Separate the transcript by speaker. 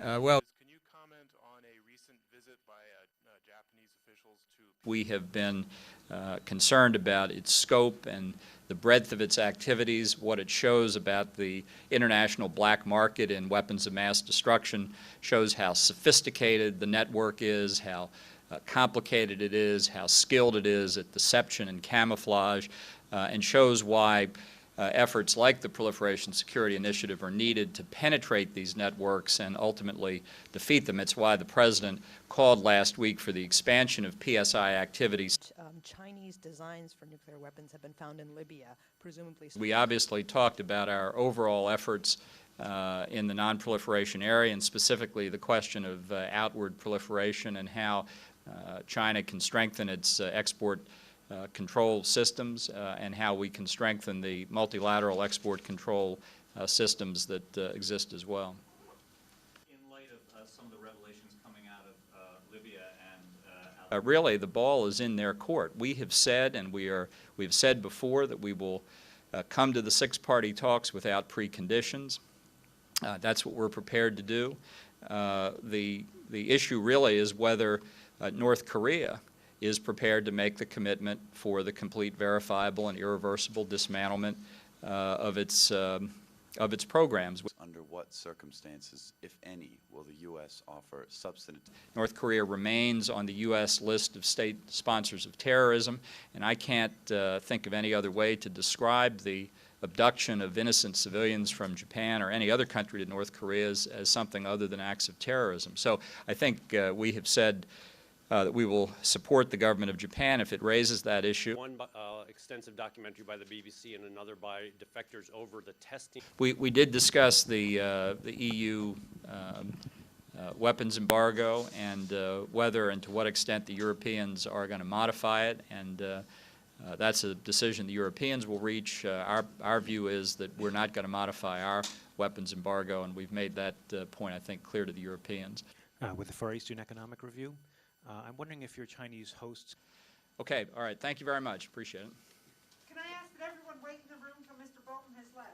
Speaker 1: Well, can you comment on a recent visit by Japanese officials to? We have been concerned about its scope and the breadth of its activities, what it shows about the international black market in weapons of mass destruction, shows how sophisticated the network is, how complicated it is, how skilled it is at deception and camouflage, and shows why efforts like the Proliferation Security Initiative are needed to penetrate these networks and ultimately defeat them. It's why the President called last week for the expansion of P.S.I. activities.
Speaker 2: Chinese designs for nuclear weapons have been found in Libya, presumably.
Speaker 1: We obviously talked about our overall efforts in the non-proliferation area, and specifically the question of outward proliferation and how China can strengthen its export control systems and how we can strengthen the multilateral export control systems that exist as well.
Speaker 3: In light of some of the revelations coming out of Libya and
Speaker 1: really, the ball is in their court. We have said, and we've said before, that we will come to the six-party talks without preconditions. That's what we're prepared to do. The issue really is whether North Korea is prepared to make the commitment for the complete, verifiable, and irreversible dismantlement of its programs.
Speaker 4: Under what circumstances, if any, will the U.S. offer substantive?
Speaker 1: North Korea remains on the U.S. list of state sponsors of terrorism, and I can't think of any other way to describe the abduction of innocent civilians from Japan or any other country to North Korea as something other than acts of terrorism. So I think we have said that we will support the government of Japan if it raises that issue.
Speaker 5: One extensive documentary by the BBC and another by defectors over the testing.
Speaker 1: We did discuss the EU weapons embargo and whether and to what extent the Europeans are going to modify it, and that's a decision the Europeans will reach. Our view is that we're not going to modify our weapons embargo, and we've made that point, I think, clear to the Europeans.
Speaker 6: With the Far Eastern Economic Review, I'm wondering if your Chinese hosts...
Speaker 1: Okay, all right. Thank you very much. Appreciate it.
Speaker 7: Can I ask that everyone wait in the room until Mr. Bolton has left?